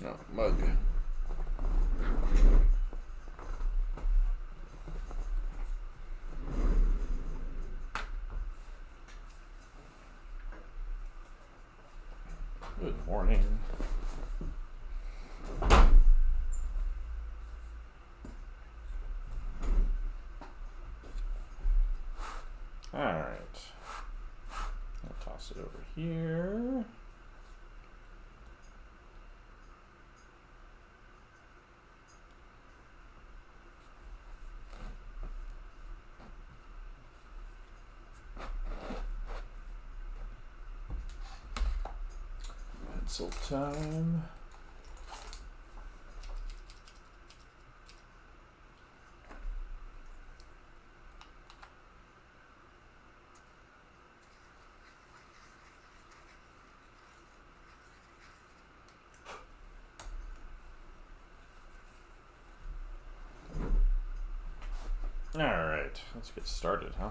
No, mug. Good morning. Alright. I'll toss it over here. Pencil time. Alright, let's get started, huh?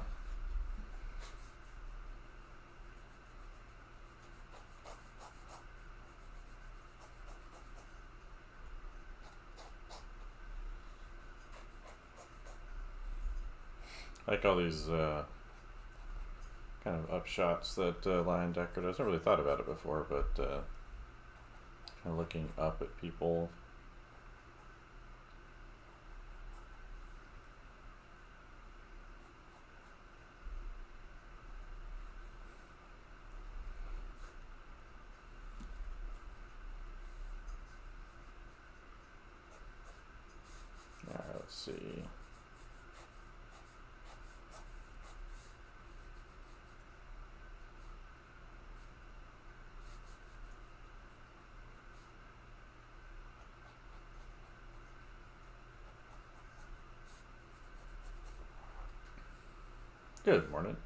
I like all these kind of upshots that Lion Decker does. I never really thought about it before, but kind of looking up at people. Alright, let's see. Good morning.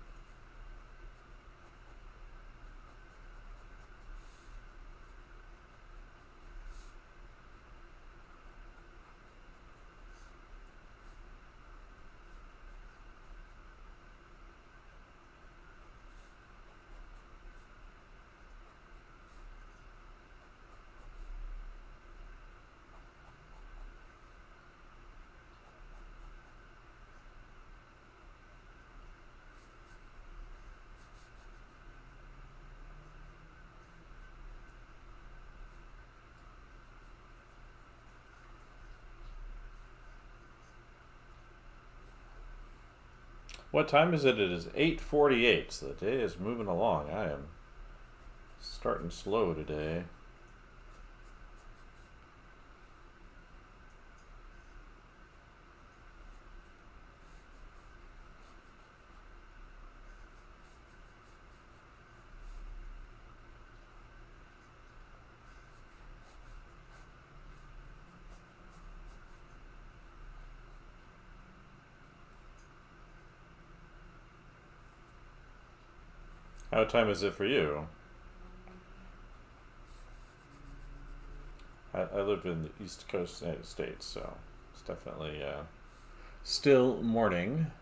What time is it? It is 8:48, so the day is moving along. I am starting slow today. What time is it for you? I live in the East Coast of the United States, so it's definitely still morning.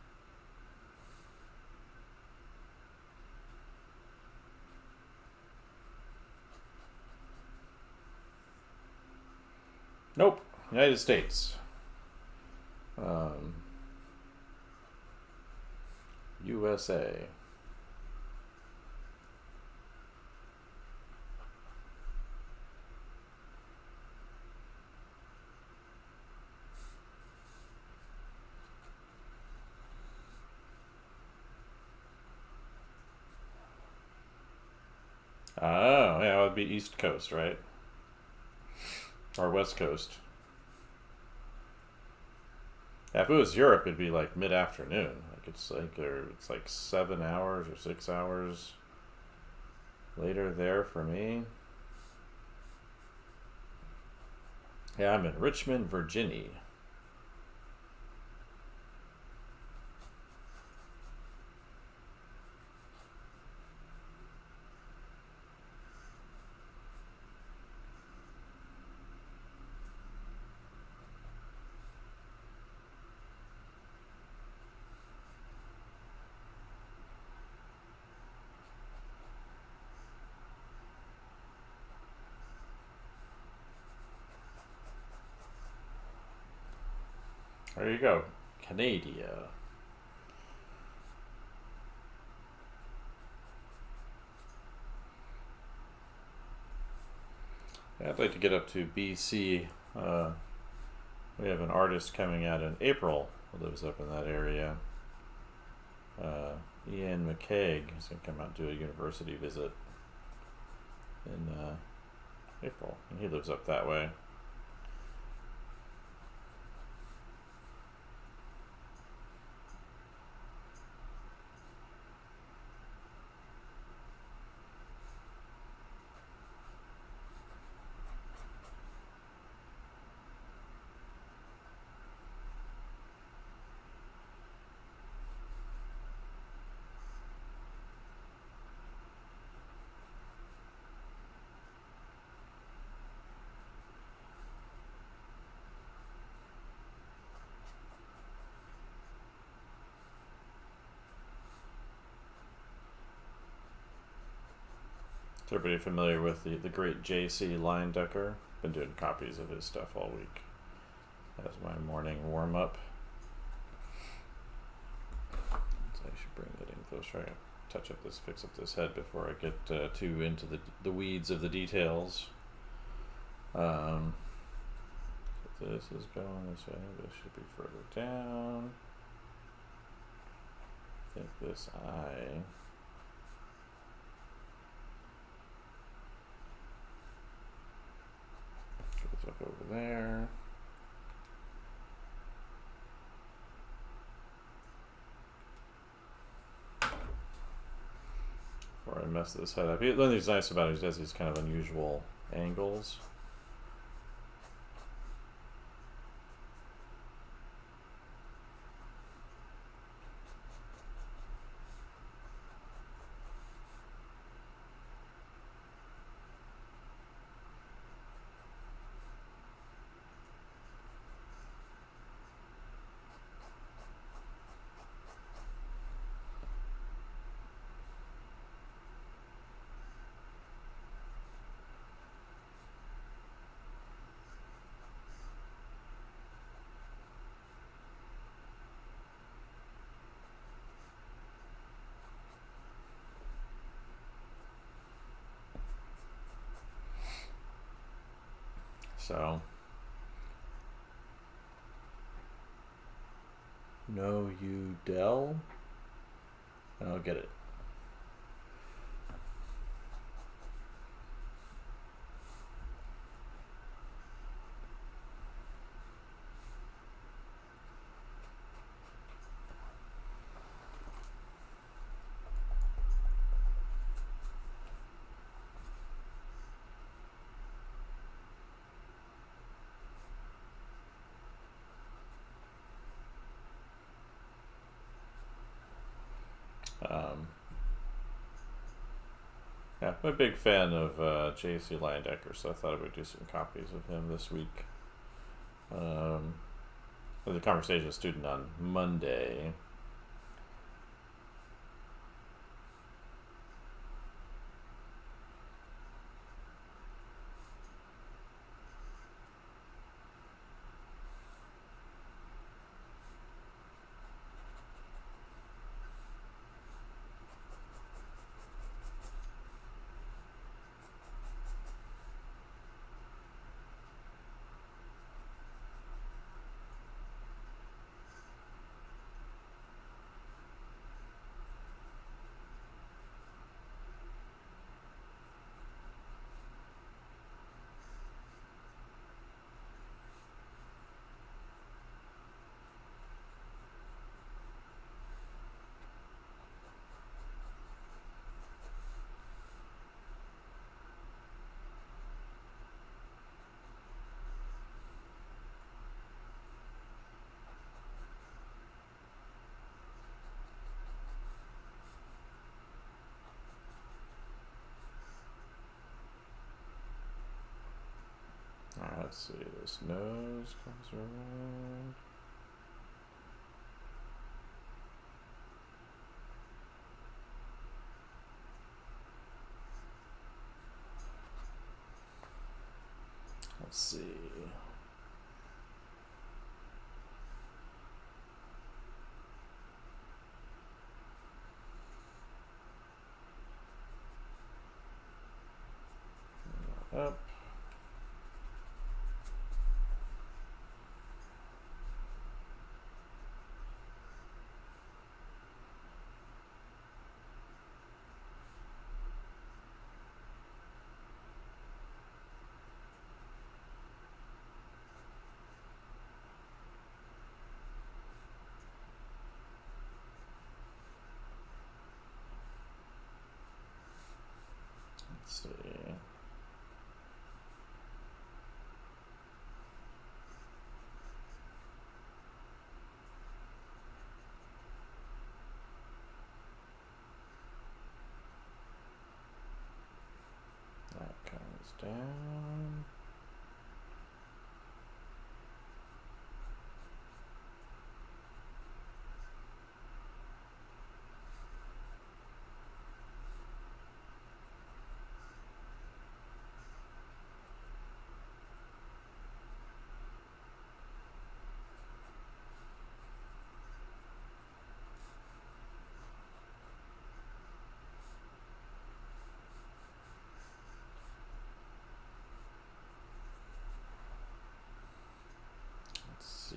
Nope, United States. USA. Oh, yeah, it would be East Coast, right? Or West Coast. Yeah, if it was Europe, it'd be like mid-afternoon. Like it's like 7 hours or 6 hours later there for me. Yeah, I'm in Richmond, Virginia. There you go. Canada. I'd like to get up to BC. We have an artist coming out in April who lives up in that area. Ian McCaig is going to come out and do a university visit in April, and he lives up that way. Is everybody familiar with the great J.C. Leyendecker? Been doing copies of his stuff all week. That's my morning warm-up. So I should bring that in close. Try to touch up this, fix up this head before I get too into the weeds of the details. So this is going this way. This should be further down. I think this eye. Goes up over there. Before I mess this head up. One of these nice about it is he does these kind of unusual angles. So, know you Dell? I'll get it. Yeah, I'm a big fan of J.C. Leyendecker, so I thought I would do some copies of him this week. The conversation with a student on Monday. Alright, let's see. This nose comes around. Let's see. down. See.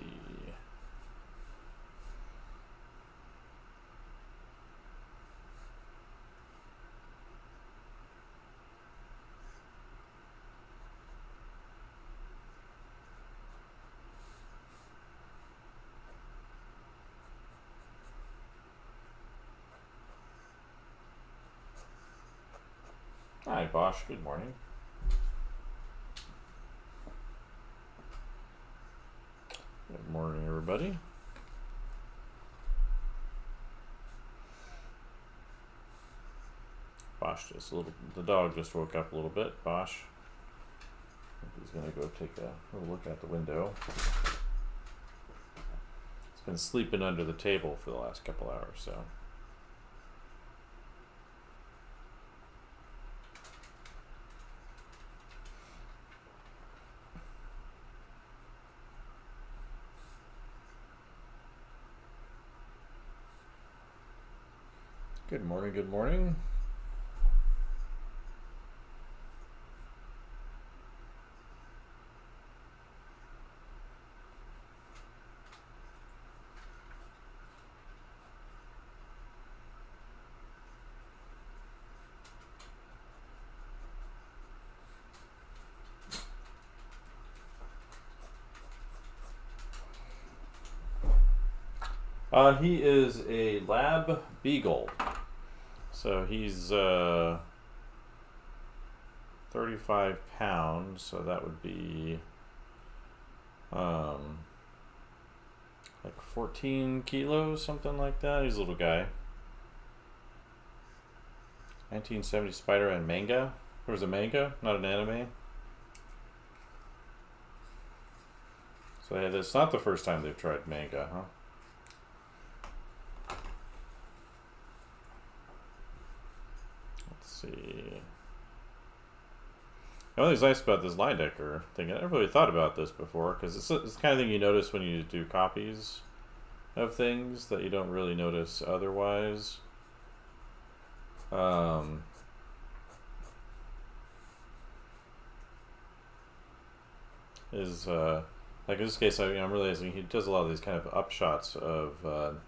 Hi, Bosch. Good morning. Good morning, everybody. Bosch just a little. The dog just woke up a little bit. Bosch. I think he's gonna go take a little look out the window. He's been sleeping under the table for the last couple hours, so. Good morning. Good morning. He is a lab beagle. So he's 35 pounds, so that would be like 14 kilos, something like that. He's a little guy. 1970 Spider-Man manga. There was a manga, not an anime. So yeah, it's not the first time they've tried manga, huh? See. The only thing's nice about this line decker thing, I never really thought about this before, because it's the kind of thing you notice when you do copies of things that you don't really notice otherwise. Like in this case, I'm realizing he does a lot of these kind of upshots of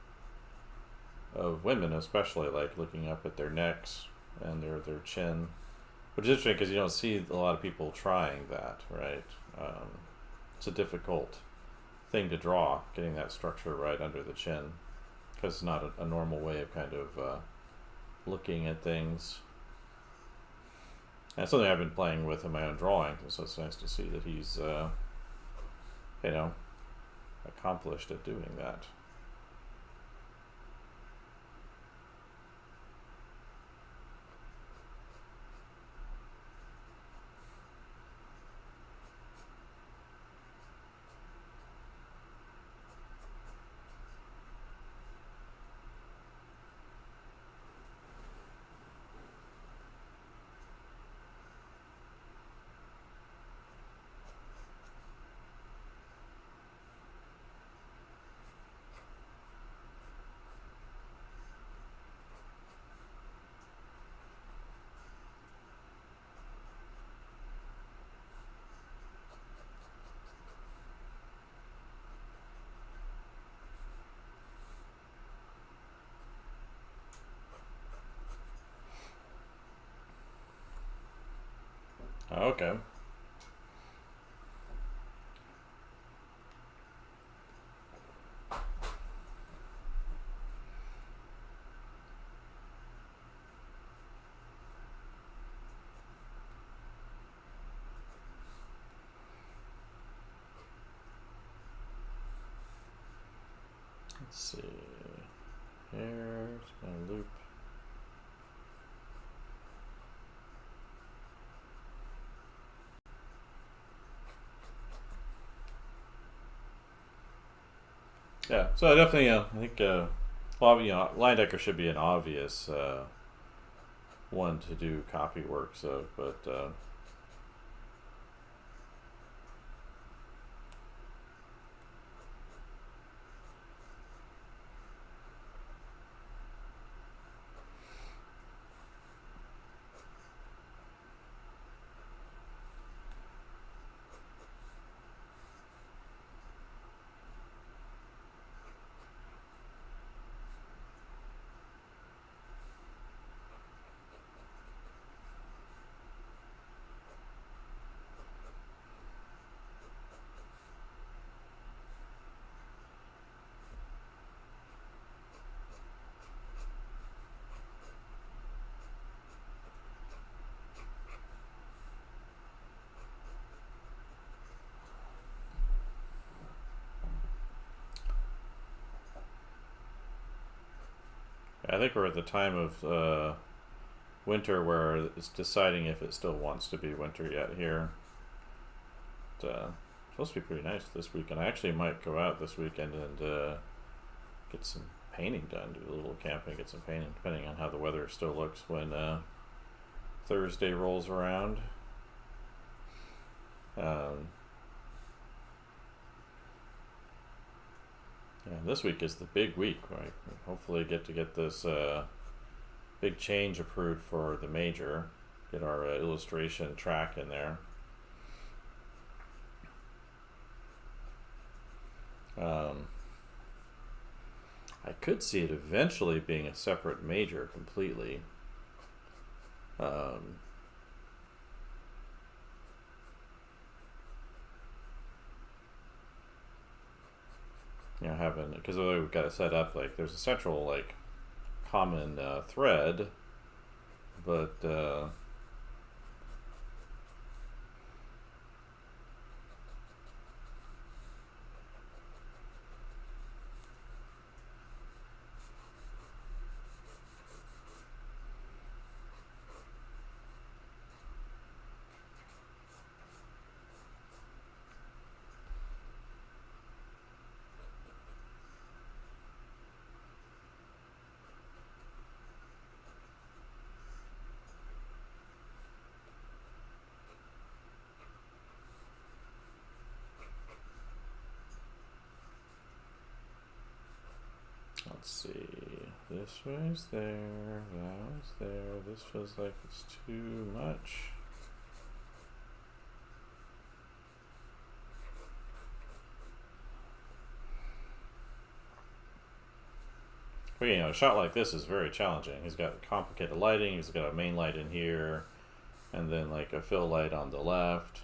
women, especially like looking up at their necks and their chin, which is interesting because you don't see a lot of people trying that, right? It's a difficult thing to draw, getting that structure right under the chin, because it's not a normal way of kind of looking at things. And it's something I've been playing with in my own drawing, so it's nice to see that he's, accomplished at doing that. Okay. Let's see. Here, it's gonna loop. Yeah, so definitely, I think, well, line decker should be an obvious one to do copy works of, but I think we're at the time of winter where it's deciding if it still wants to be winter yet here. It's supposed to be pretty nice this weekend. I actually might go out this weekend and get some painting done, do a little camping, get some painting, depending on how the weather still looks when Thursday rolls around. Yeah, this week is the big week, right? Hopefully get to get this big change approved for the major, get our illustration track in there. I could see it eventually being a separate major completely. Having, because the way we've got it set up, like there's a central like common thread, but let's see. This was there, that was there. This feels like it's too much. But a shot like this is very challenging. He's got complicated lighting. He's got a main light in here, and then like a fill light on the left.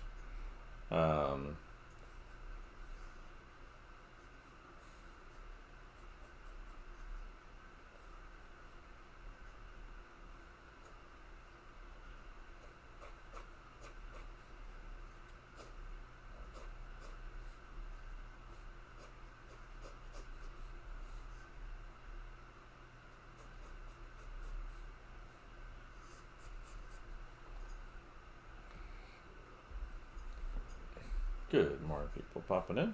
Good, more people popping in.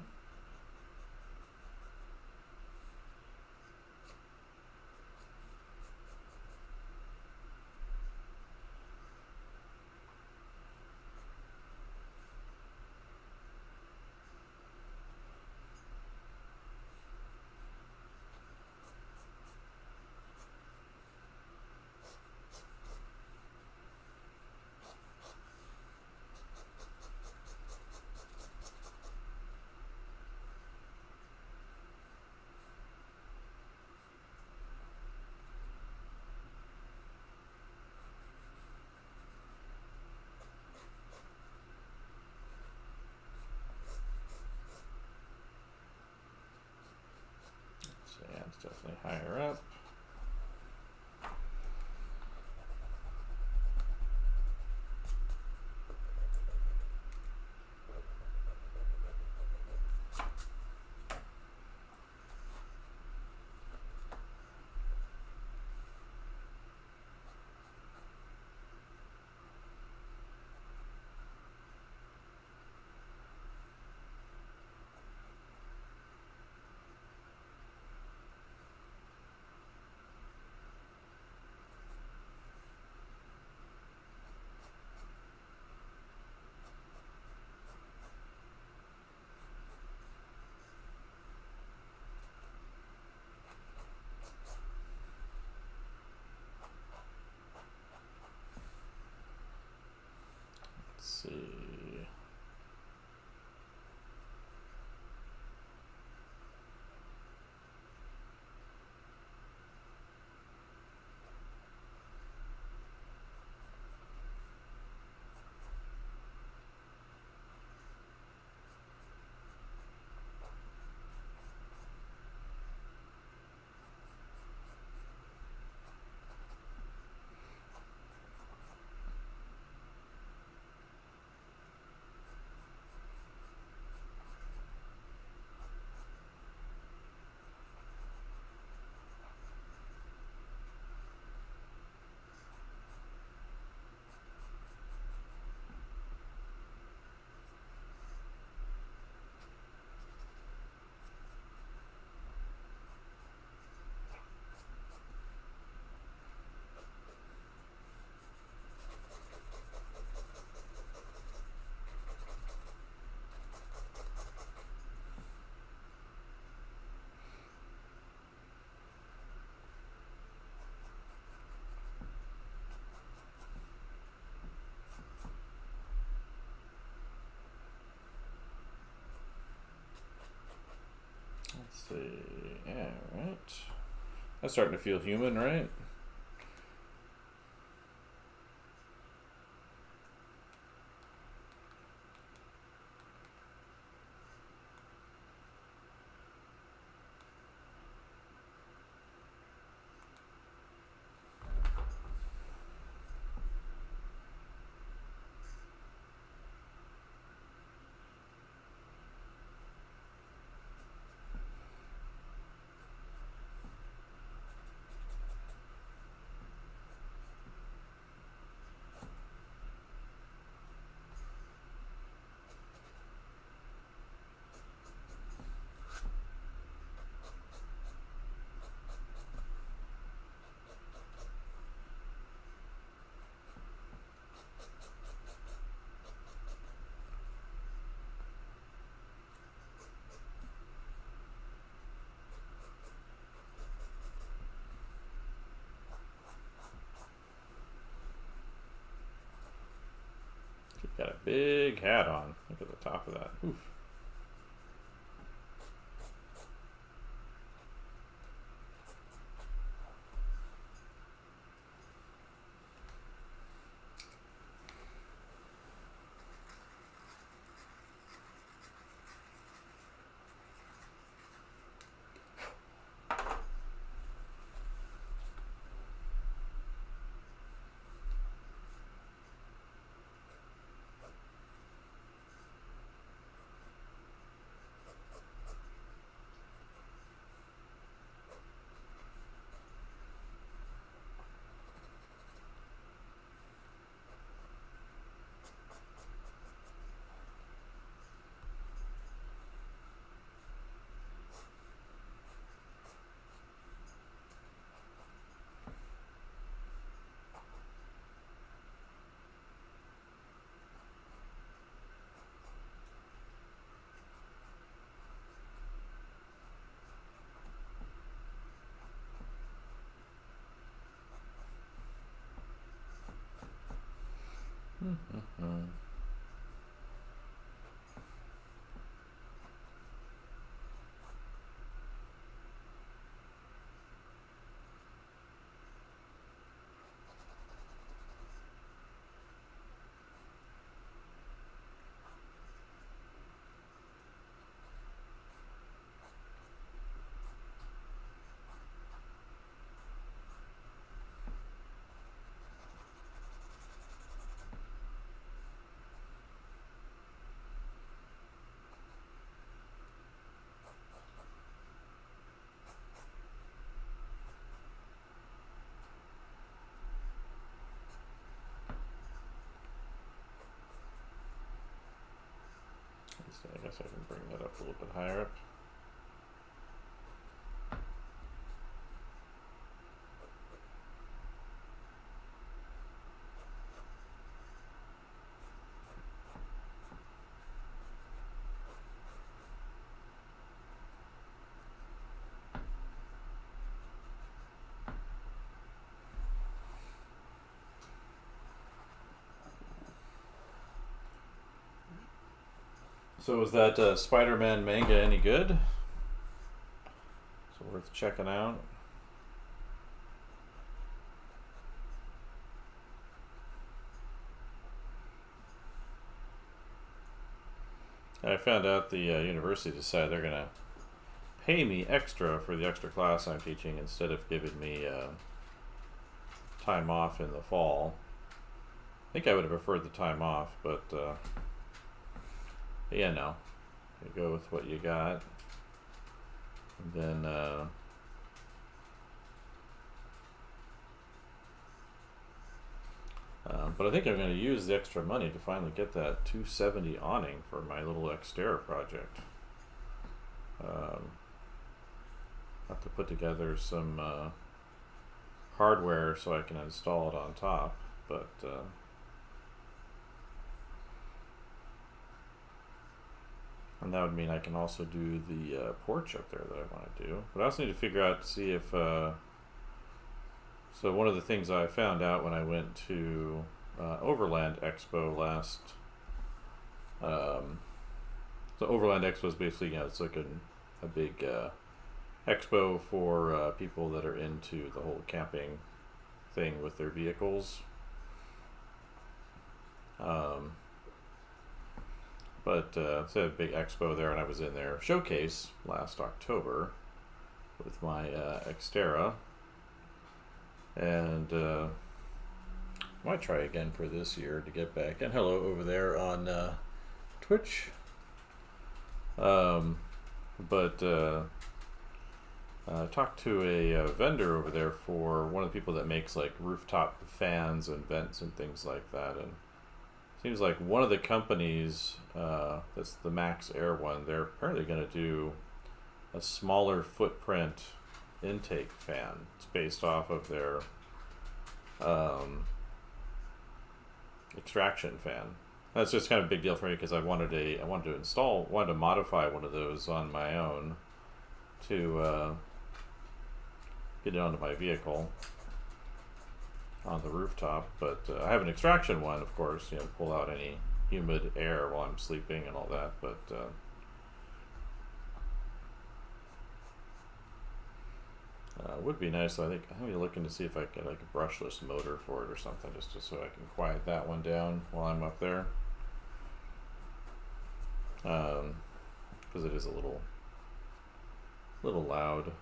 So yeah, it's definitely higher up. see. Alright. That's starting to feel human, right? Got a big hat on. Look at the top of that. Oof. I guess I can bring that up a little bit higher up. So was that Spider-Man manga any good? So worth checking out. I found out the university decided they're gonna pay me extra for the extra class I'm teaching instead of giving me time off in the fall. I think I would have preferred the time off, but yeah, no. You go with what you got. And then but I think I'm going to use the extra money to finally get that 270 awning for my little Xterra project. Have to put together some hardware so I can install it on top, but and that would mean I can also do the porch up there that I want to do. But I also need to figure out to see if so one of the things I found out when I went to Overland Expo last so Overland Expo is basically, it's like a big expo for people that are into the whole camping thing with their vehicles. But it's a big expo there, and I was in their showcase last October with my Xterra, and I might try again for this year to get back. And hello over there on Twitch. But talked to a vendor over there for one of the people that makes like rooftop fans and vents and things like that, and seems like one of the companies, that's the Max Air one, they're apparently going to do a smaller footprint intake fan. It's based off of their extraction fan. That's just kind of a big deal for me because I wanted to modify one of those on my own to get it onto my vehicle on the rooftop, but I have an extraction one, of course, pull out any humid air while I'm sleeping and all that, but would be nice. So I think I'm gonna be looking to see if I can get like a brushless motor for it or something, just so I can quiet that one down while I'm up there, because it is a little loud.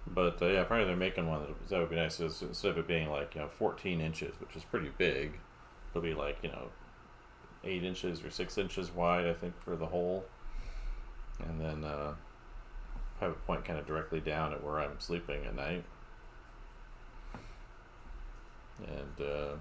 But yeah, apparently they're making one that would be nice. Instead of it being like 14 inches, which is pretty big, it'll be like 8 inches or 6 inches wide, I think, for the hole, and then have a point kind of directly down at where I'm sleeping at night, and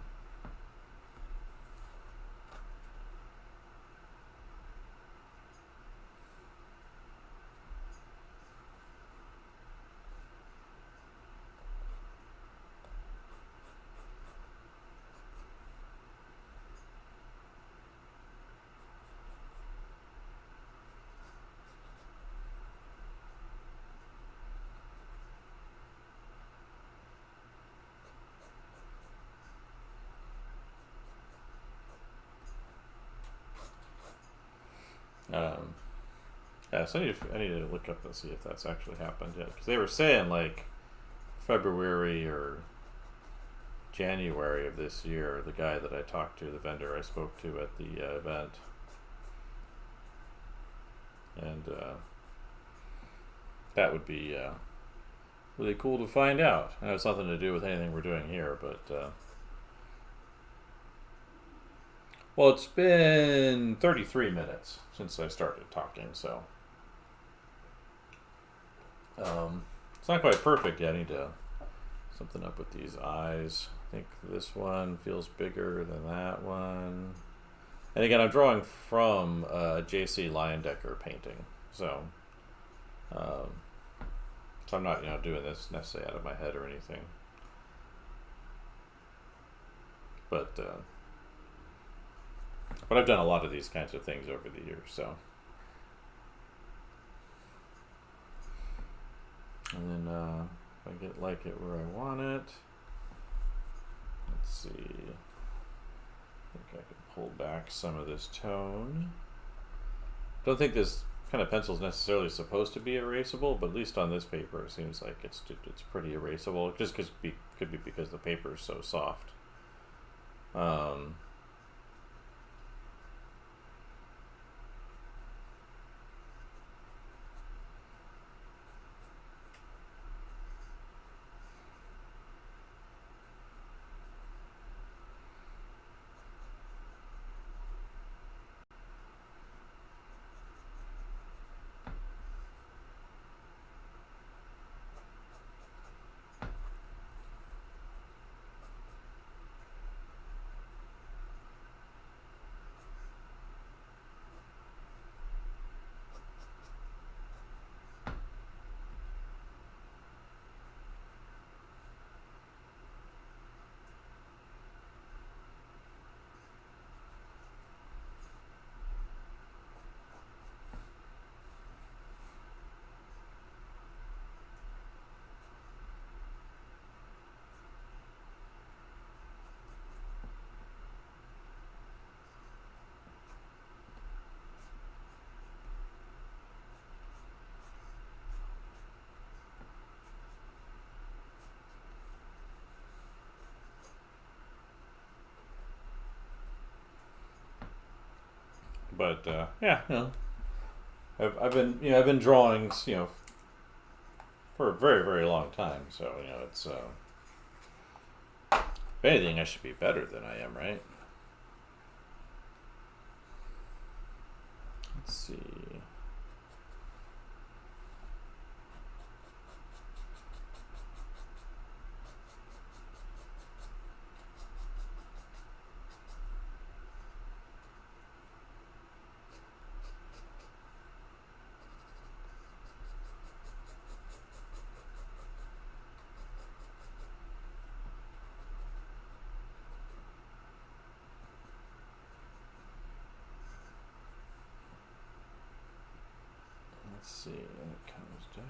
yeah, so I need to look up and see if that's actually happened yet, because they were saying like February or January of this year. The guy that I talked to, the vendor I spoke to at the event, and that would be really cool to find out. I know it's nothing to do with anything we're doing here, but well, it's been 33 minutes since I started talking, so it's not quite perfect yet. I need to something up with these eyes. I think this one feels bigger than that one. And again, I'm drawing from J.C. Leyendecker painting, so I'm not doing this necessarily out of my head or anything, but I've done a lot of these kinds of things over the years, so. And then if I get like it where I want it, let's see. I think I can pull back some of this tone. Don't think this kind of pencil is necessarily supposed to be erasable, but at least on this paper it seems like it's pretty erasable. Just could be because the paper is so soft. But yeah, I've been drawing for a very, very long time. So it's if anything, I should be better than I am, right? Let's see. Let's see, and it comes down.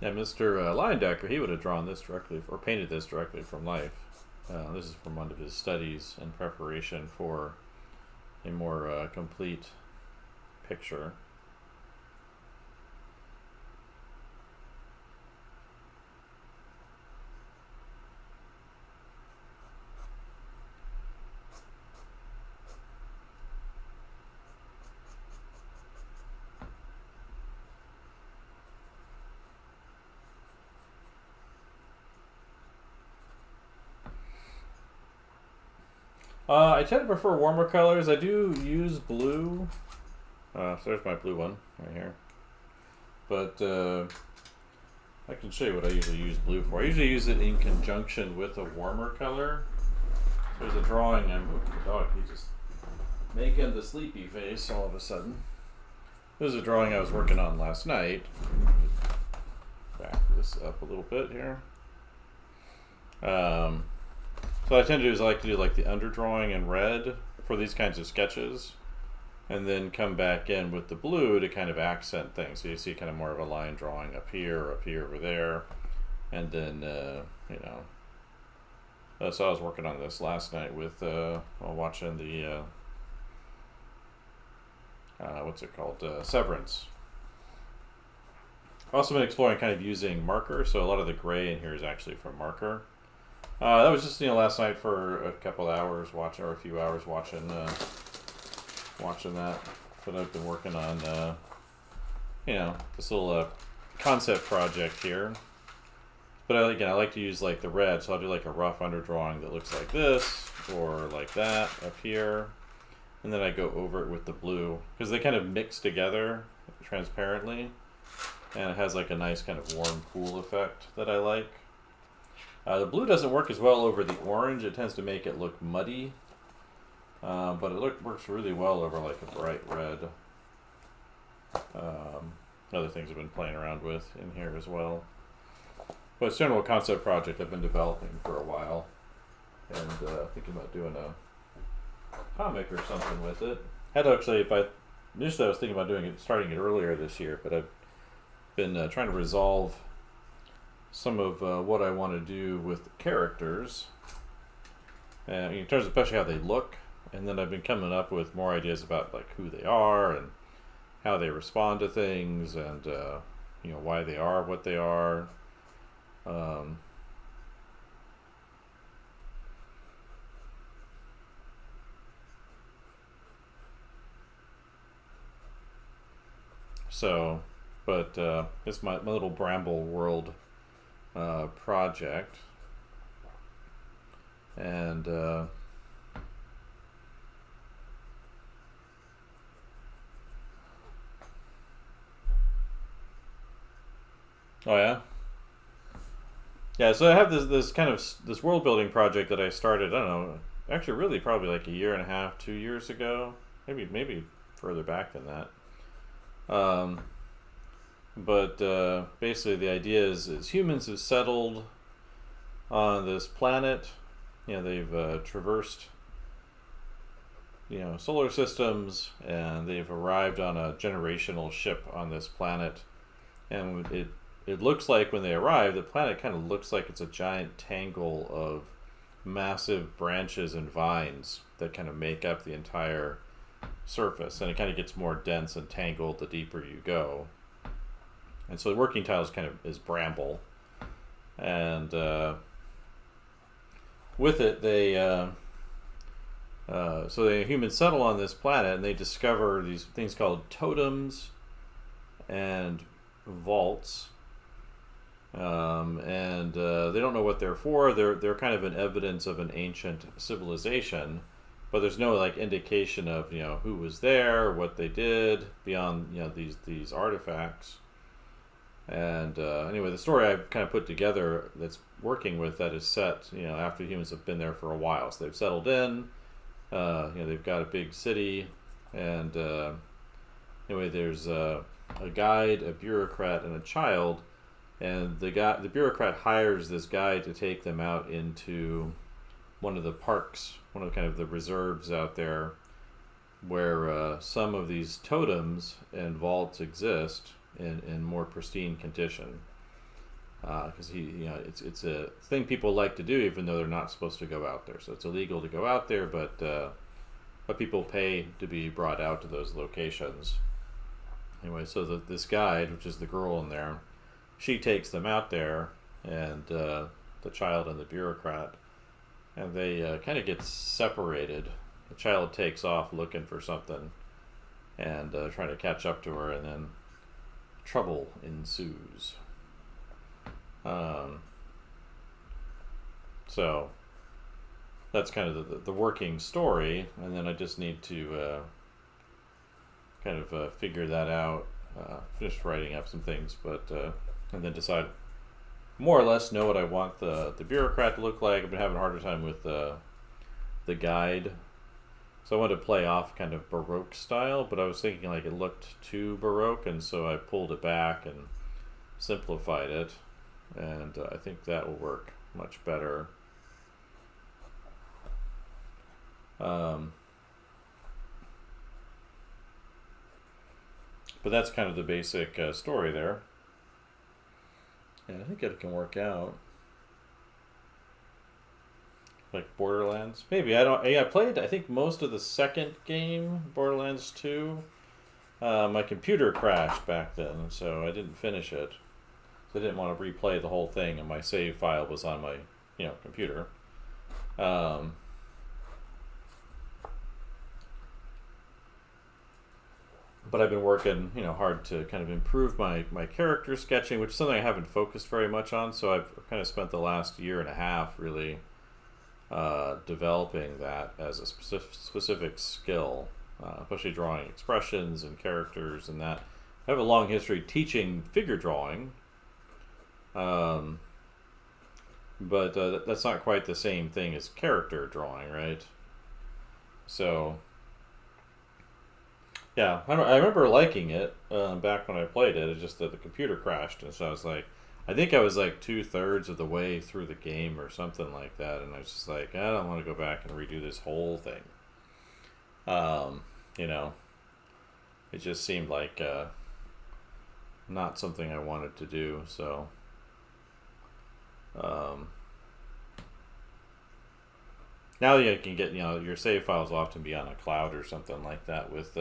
Yeah, Mr. Leyendecker, he would have drawn this directly, or painted this directly from life. This is from one of his studies in preparation for a more complete picture. I tend to prefer warmer colors. I do use blue. So there's my blue one right here. But I can show you what I usually use blue for. I usually use it in conjunction with a warmer color. There's a drawing. The dog, he's just making the sleepy face all of a sudden. This is a drawing I was working on last night. Back this up a little bit here. So what I tend to do is I like to do like the underdrawing in red for these kinds of sketches, and then come back in with the blue to kind of accent things. So you see kind of more of a line drawing up here, over there, and then so I was working on this last night with while watching the what's it called, Severance. I've also been exploring kind of using marker, so a lot of the gray in here is actually from marker. That was just last night for a couple hours or a few hours watching that. But I've been working on this little concept project here. But I like to use like the red, so I'll do like a rough underdrawing that looks like this or like that up here, and then I go over it with the blue because they kind of mix together transparently, and it has like a nice kind of warm pool effect that I like. The blue doesn't work as well over the orange. It tends to make it look muddy, but it works really well over like a bright red. Other things I've been playing around with in here as well. But it's a general concept project I've been developing for a while, and thinking about doing a comic or something with it. Initially I was thinking about starting it earlier this year, but I've been trying to resolve some of what I want to do with characters, in terms of especially how they look, and then I've been coming up with more ideas about like who they are and how they respond to things, and why they are what they are. It's my little Bramble World project, and Oh yeah. Yeah, so I have this kind of this world building project that I started. I don't know, actually, really probably like a year and a half, 2 years ago, maybe further back than that. Um, but basically, the idea is humans have settled on this planet. You know, they've traversed solar systems, and they've arrived on a generational ship on this planet, and it looks like when they arrive, the planet kind of looks like it's a giant tangle of massive branches and vines that kind of make up the entire surface, and it kind of gets more dense and tangled the deeper you go. And so the working title is bramble, and with it so the humans settle on this planet, and they discover these things called totems and vaults. And they don't know what they're for. They're kind of an evidence of an ancient civilization, but there's no like indication of who was there, what they did beyond these artifacts. And anyway, the story I've kind of put together that's working with that is set after humans have been there for a while. So they've settled in. They've got a big city, and anyway, there's a guide, a bureaucrat, and a child. And the bureaucrat hires this guy to take them out into one of the parks, one of kind of the reserves out there, where some of these totems and vaults exist in more pristine condition. Because it's a thing people like to do, even though they're not supposed to go out there. So it's illegal to go out there, but people pay to be brought out to those locations. Anyway, so this guide, which is the girl in there, she takes them out there, and the child and the bureaucrat, and they kind of get separated. The child takes off looking for something and trying to catch up to her, and then trouble ensues. So that's kind of the working story, and then I just need to kind of figure that out, just writing up some things, but and then decide more or less know what I want the bureaucrat to look like. I've been having a harder time with the guide, so I wanted to play off kind of Baroque style, but I was thinking like it looked too Baroque, and so I pulled it back and simplified it, and I think that will work much better. But that's kind of the basic story there. And I think it can work out. Like Borderlands, maybe I don't. Yeah, I played. I think most of the second game, Borderlands 2. My computer crashed back then, so I didn't finish it. So I didn't want to replay the whole thing, and my save file was on my, computer. But I've been working, hard to kind of improve my character sketching, which is something I haven't focused very much on. So I've kind of spent the last year and a half really developing that as a specific skill, especially drawing expressions and characters and that. I have a long history teaching figure drawing, but that's not quite the same thing as character drawing, right? So yeah, I remember liking it back when I played it. It's just that the computer crashed, and so I was like, I think I was like 2/3 of the way through the game or something like that, and I was just like, I don't want to go back and redo this whole thing. It just seemed like not something I wanted to do. So, now you can get your save files will often be on a cloud or something like that with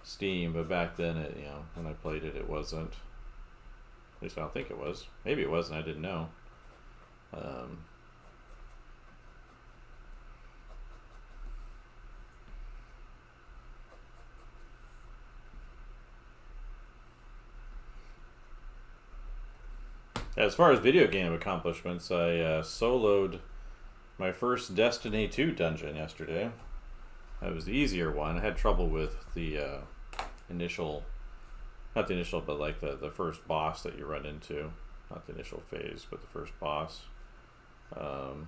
Steam, but back then when I played it, it wasn't. At least I don't think it was. Maybe it was, and I didn't know. As far as video game accomplishments, I soloed my first Destiny 2 dungeon yesterday. That was the easier one. I had trouble with the initial not the initial, but like the first boss that you run into, not the initial phase, but the first boss. And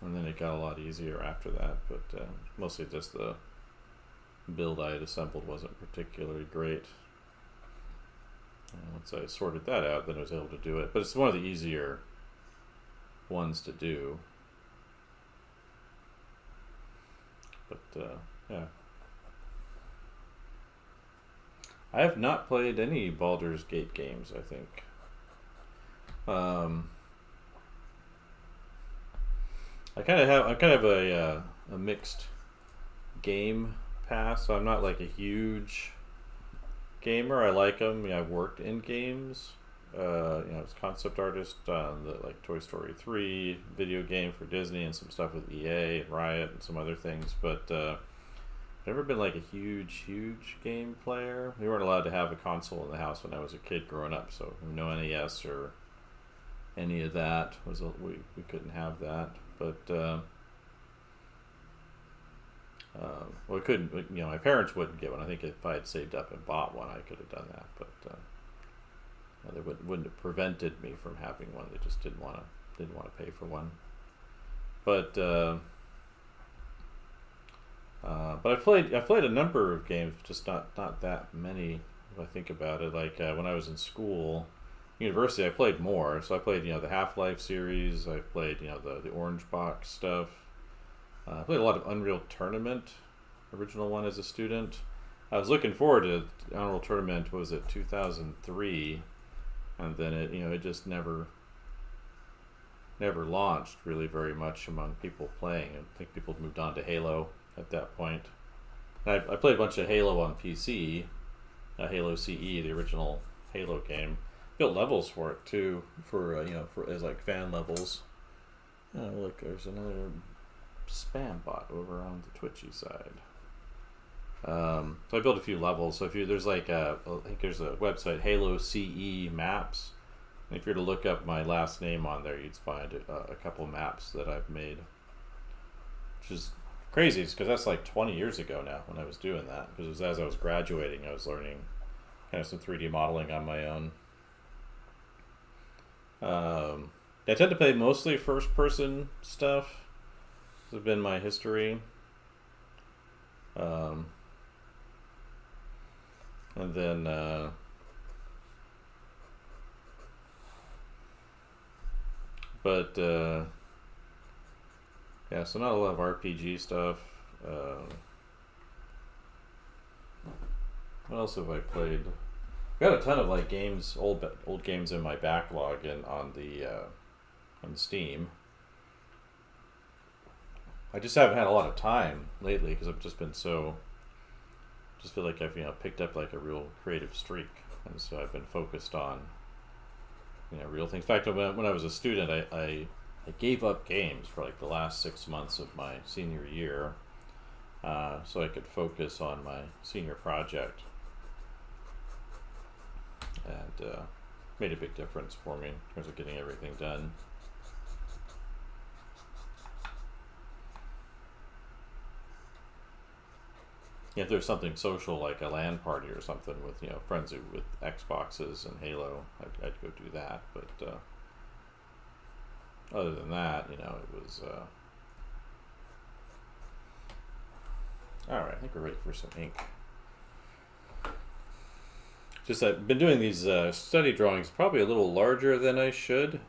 then it got a lot easier after that, but mostly just the build I had assembled wasn't particularly great. Once I sorted that out, then I was able to do it. But it's one of the easier ones to do. But yeah. I have not played any Baldur's Gate games, I think. I kind of have a mixed game pass, so I'm not like a huge gamer. I like them. I've worked in games. As concept artist on the like Toy Story 3 video game for Disney and some stuff with EA and Riot and some other things, but never been like a huge game player. We weren't allowed to have a console in the house when I was a kid growing up, so no NES or any of that we couldn't have that. But we couldn't. My parents wouldn't get one. I think if I had saved up and bought one, I could have done that. But they wouldn't have prevented me from having one. They just didn't want to pay for one. But I played a number of games, just not that many. If I think about it, like when I was in school, university, I played more. So I played the Half-Life series. I played the Orange Box stuff. I played a lot of Unreal Tournament, original one as a student. I was looking forward to Unreal Tournament. What was it, 2003? And then it just never launched really very much among people playing. I think people moved on to Halo at that point. And I played a bunch of Halo on PC, Halo CE, the original Halo game. Built levels for it too, for as like fan levels. Oh, look, there's another spam bot over on the Twitchy side. So I built a few levels. So there's like I think there's a website, Halo CE Maps. And if you were to look up my last name on there, you'd find a couple maps that I've made, which is crazy because that's like 20 years ago now when I was doing that. Because it was as I was graduating, I was learning kind of some 3D modeling on my own. I tend to play mostly first-person stuff. This has been my history. And then yeah, so not a lot of RPG stuff. What else have I played? I've got a ton of like games, old games in my backlog and on Steam. I just haven't had a lot of time lately because I've just been just feel like I've picked up like a real creative streak, and so I've been focused on real things. In fact, when I was a student, I gave up games for like the last 6 months of my senior year, so I could focus on my senior project, and made a big difference for me in terms of getting everything done. If there's something social like a LAN party or something with friends with Xboxes and Halo, I'd go do that. But other than that, it was. All right, I think we're ready for some ink. Just I've been doing these study drawings probably a little larger than I should.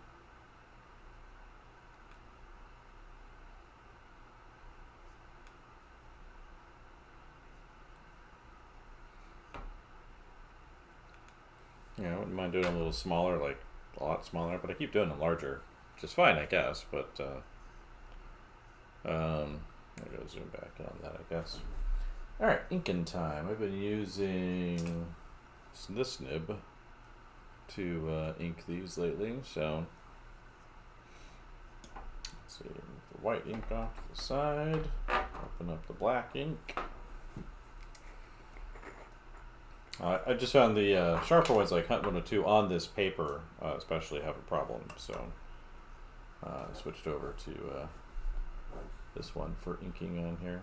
I wouldn't mind doing them a little smaller, like a lot smaller, but I keep doing them larger, which is fine, I guess, but I'll go zoom back in on that, I guess. Alright, inking time. I've been using this nib to ink these lately, so let's see, the white ink off to the side, open up the black ink. I just found the sharper ones like Hunt 102 on this paper especially have a problem, so I switched over to this one for inking on here.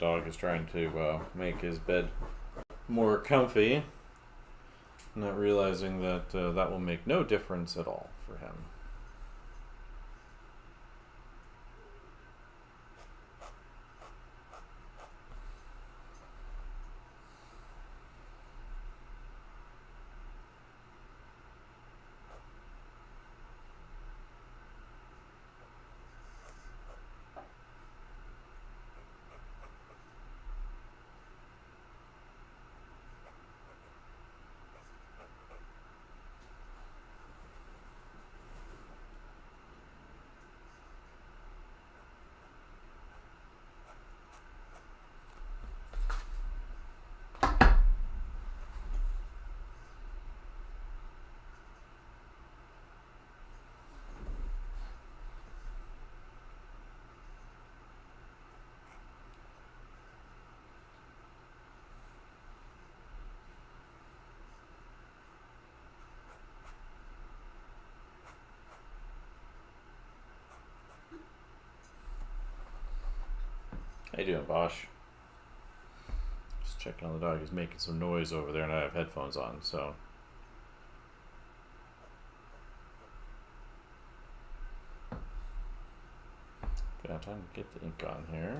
dog is trying to make his bed more comfy, not realizing that that will make no difference at all for him. How you doing, Bosch? Just checking on the dog. He's making some noise over there, and I have headphones on, so. Okay, time to get the ink on here.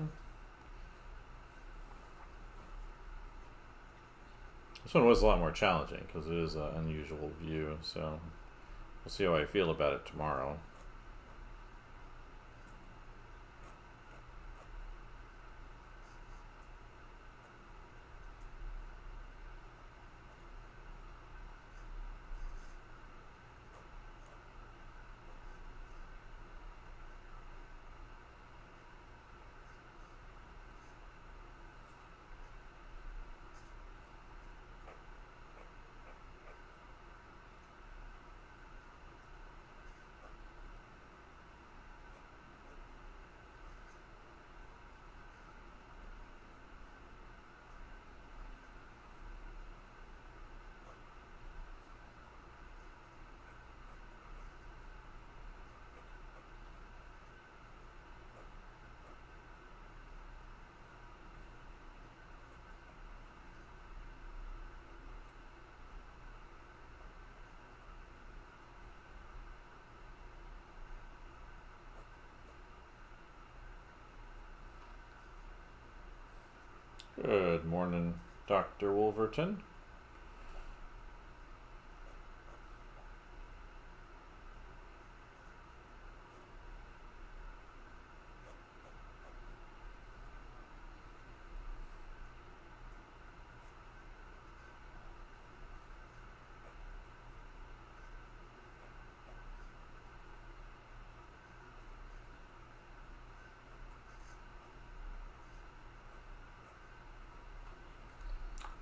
This one was a lot more challenging because it is an unusual view, so we'll see how I feel about it tomorrow. Good morning, Dr. Wolverton.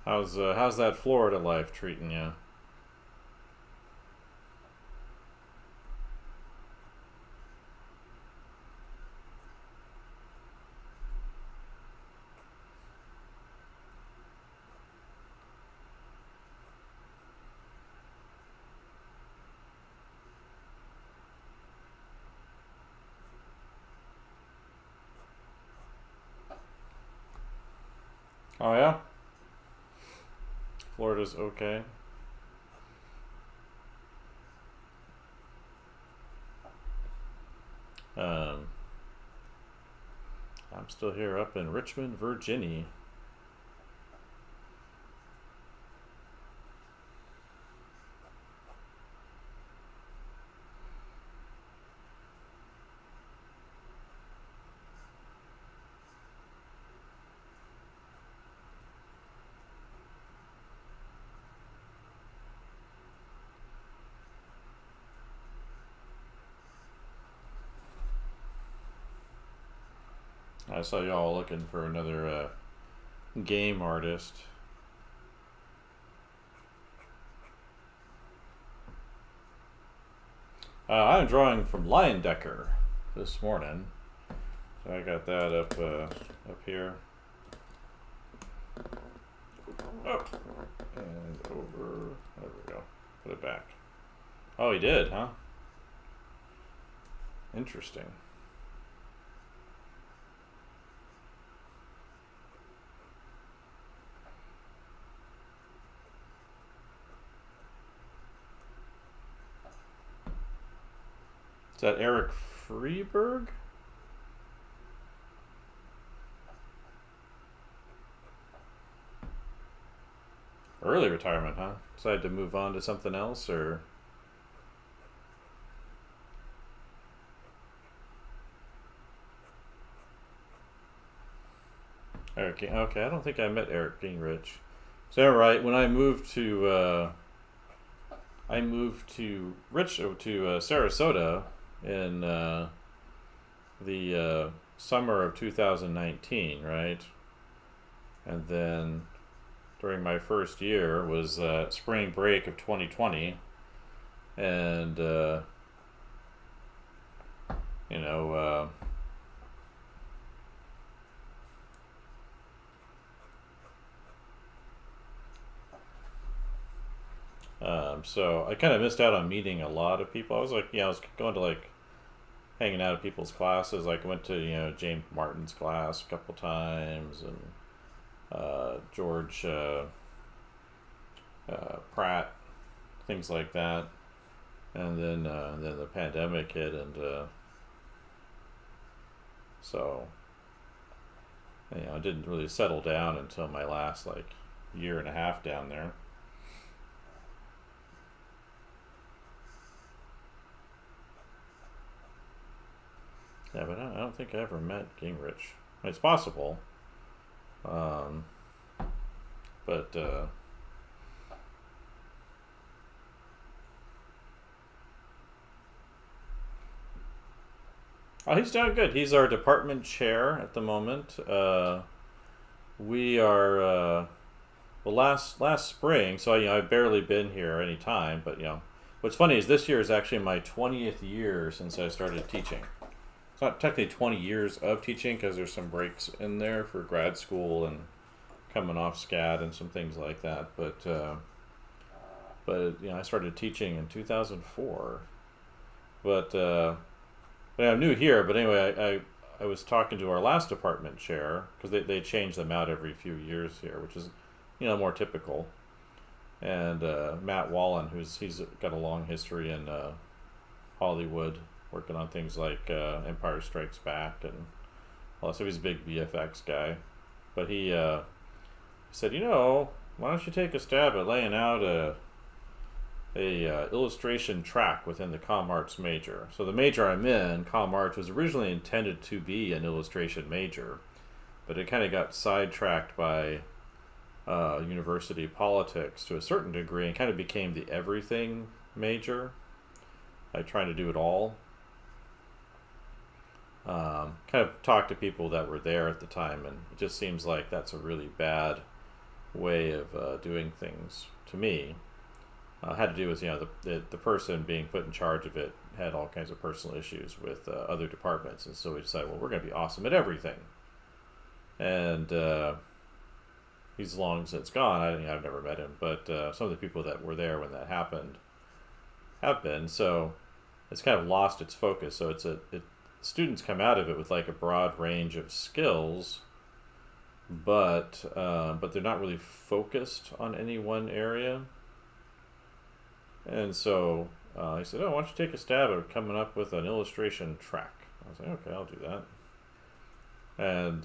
How's that Florida life treating you? Oh yeah? Florida's okay. I'm still here up in Richmond, Virginia. I saw y'all looking for another game artist. I'm drawing from Leyendecker this morning, so I got that up here. Up and over. There we go. Put it back. Oh, he did, huh? Interesting. that Eric Freeberg? Early retirement, huh? Decided to move on to something else, or? Eric, okay, I don't think I met Eric Gingrich. So right when I moved to Sarasota in the summer of 2019, right? And then during my first year was spring break of 2020, and you know. So I kind of missed out on meeting a lot of people. I was like, I was going to like hanging out at people's classes. Like I went to James Martin's class a couple times, and George Pratt, things like that. And then the pandemic hit, and so I didn't really settle down until my last like year and a half down there. Yeah, but I don't think I ever met Gingrich. It's possible, but oh, he's doing good. He's our department chair at the moment. We are well last spring, so I've barely been here any time. But what's funny is this year is actually my 20th year since I started teaching. It's not technically 20 years of teaching because there's some breaks in there for grad school and coming off SCAD and some things like that. But I started teaching in 2004. But I'm new here. But anyway, I was talking to our last department chair because they change them out every few years here, which is more typical. And Matt Wallen, he's got a long history in Hollywood, working on things like Empire Strikes Back, and also he's a big VFX guy. But he said, why don't you take a stab at laying out a illustration track within the Comm Arts major. So the major I'm in, Comm Arts, was originally intended to be an illustration major, but it kind of got sidetracked by university politics to a certain degree and kind of became the everything major, like trying to do it all. Kind of talked to people that were there at the time, and it just seems like that's a really bad way of doing things to me. Had to do with the person being put in charge of it had all kinds of personal issues with other departments, and so we decided, well, we're going to be awesome at everything. And he's long since gone. I've never met him, but some of the people that were there when that happened have been. So it's kind of lost its focus. So students come out of it with like a broad range of skills, but they're not really focused on any one area. And so he said, why don't you take a stab at coming up with an illustration track? I was like, okay, I'll do that. And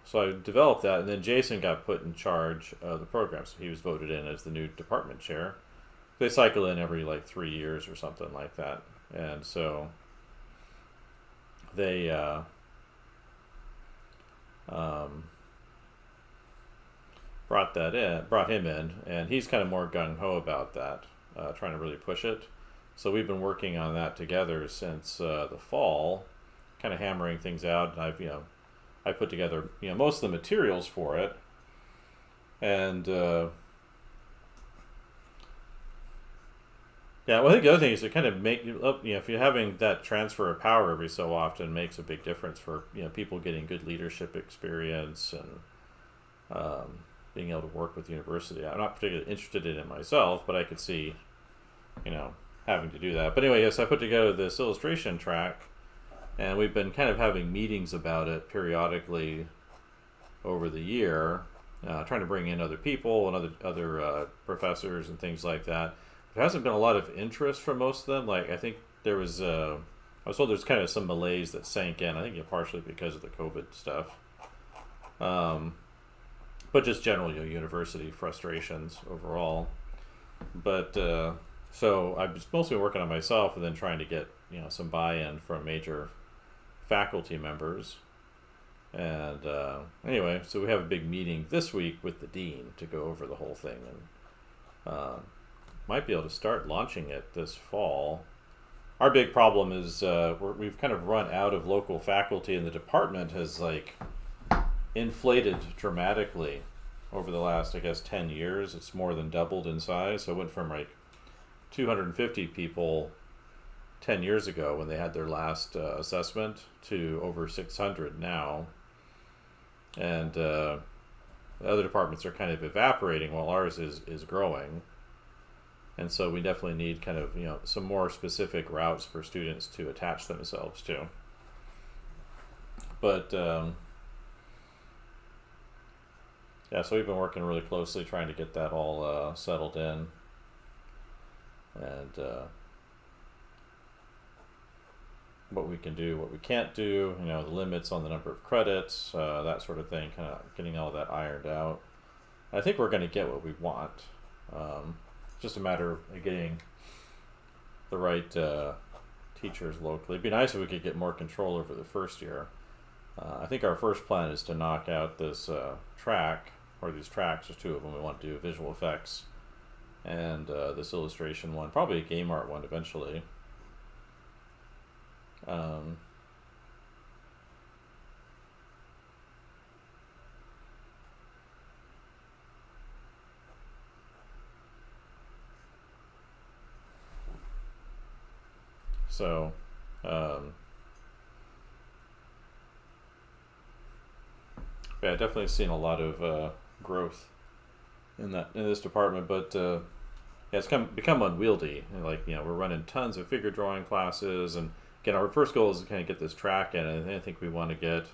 so I developed that, and then Jason got put in charge of the program, so he was voted in as the new department chair. They cycle in every like 3 years or something like that. And so they brought him in, and he's kind of more gung-ho about that, trying to really push it. So we've been working on that together since the fall, kind of hammering things out. And I put together most of the materials for it, and well, I think the other thing is to kind of make if you're having that transfer of power every so often makes a big difference for people getting good leadership experience and being able to work with the university. I'm not particularly interested in it myself, but I could see having to do that. But anyway, yes, I put together this illustration track, and we've been kind of having meetings about it periodically over the year, trying to bring in other people and other professors and things like that. There hasn't been a lot of interest from most of them. Like I think there was I was told there's kind of some malaise that sank in. I think partially because of the COVID stuff, but just general university frustrations overall. But so I've just mostly working on myself, and then trying to get some buy-in from major faculty members. And anyway, so we have a big meeting this week with the dean to go over the whole thing, and might be able to start launching it this fall. Our big problem is we've kind of run out of local faculty, and the department has inflated dramatically over the last, I guess, 10 years. It's more than doubled in size. So it went from 250 people 10 years ago when they had their last assessment to over 600 now. And the other departments are kind of evaporating while ours is growing. And so we definitely need kind of some more specific routes for students to attach themselves to. But yeah, so we've been working really closely trying to get that all settled in, and what we can do, what we can't do, the limits on the number of credits, that sort of thing, kind of getting all that ironed out. I think we're going to get what we want. Just a matter of getting the right teachers locally. It'd be nice if we could get more control over the first year. I think our first plan is to knock out this track, or these tracks. There's two of them. We want to do visual effects and this illustration one, probably a game art one eventually. So yeah, definitely seen a lot of growth in this department, but yeah, it's become unwieldy. We're running tons of figure drawing classes, and again, our first goal is to kind of get this track in, and I think we want to get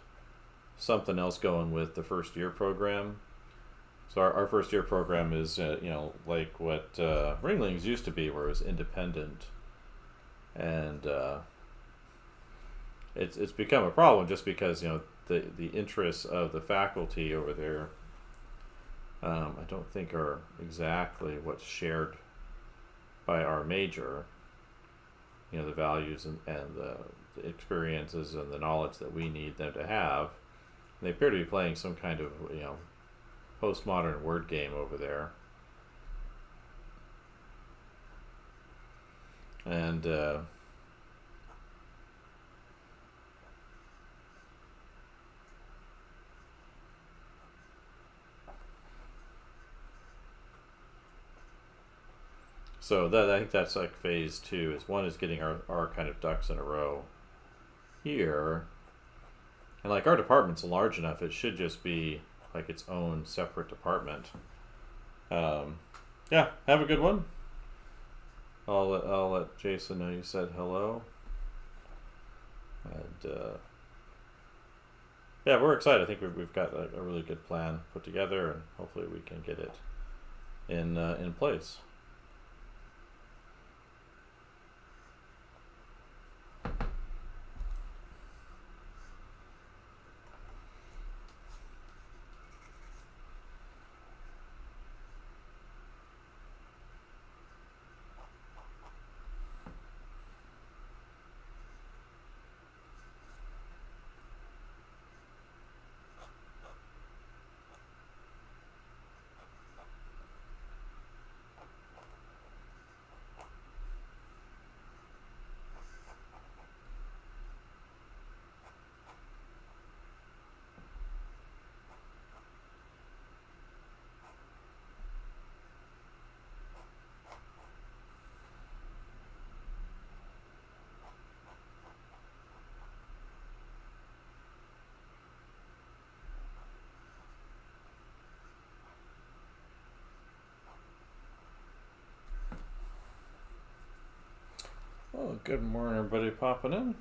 something else going with the first year program. So our first year program is like what Ringling's used to be, where it was independent, and it's become a problem just because the interests of the faculty over there, I don't think are exactly what's shared by our major. The values and the experiences and the knowledge that we need them to have. And they appear to be playing some kind of postmodern word game over there. And so I think that's phase 2. Is one is getting our kind of ducks in a row here, and our department's large enough, it should just be its own separate department. Yeah, have a good one. I'll let Jason know you said hello, and yeah, we're excited. I think we've got a really good plan put together, and hopefully we can get it in place. Well, good morning, everybody popping in.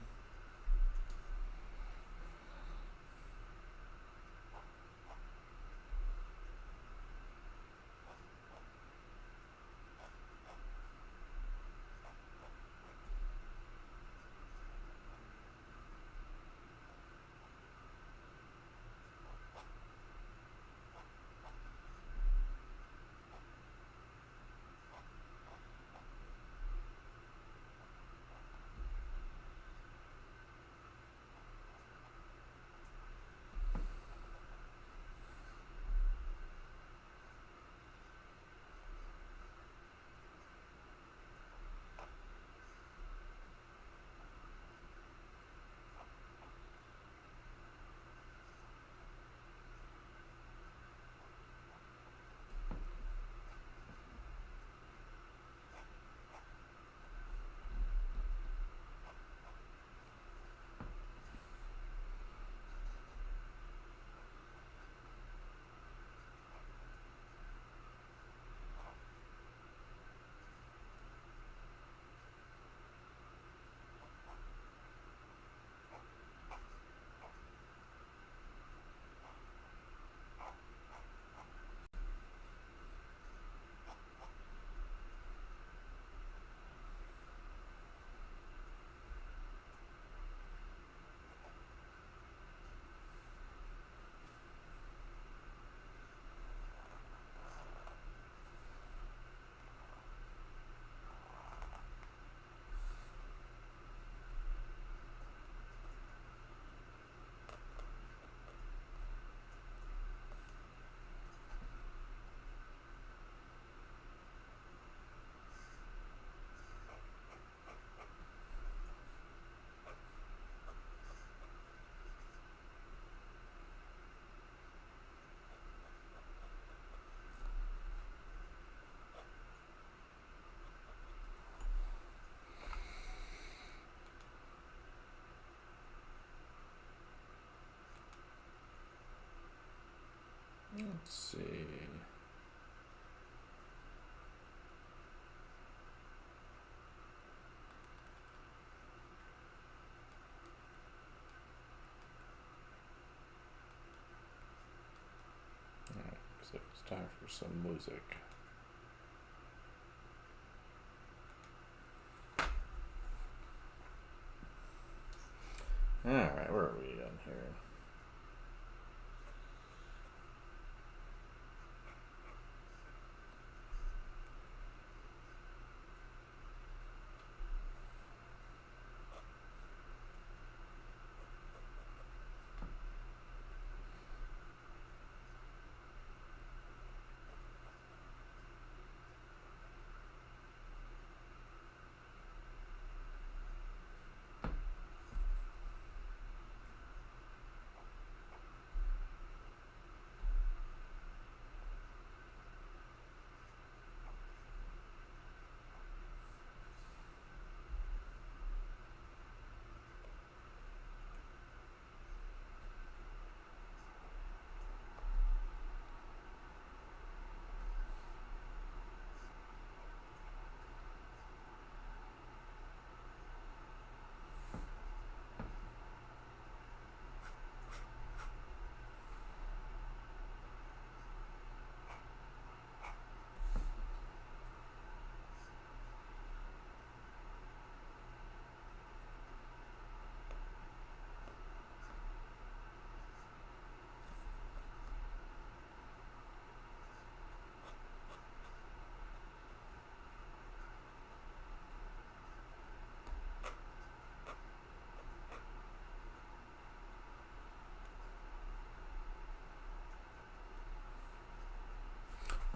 Let's see. Alright, so it's time for some music. Alright, where are we in here?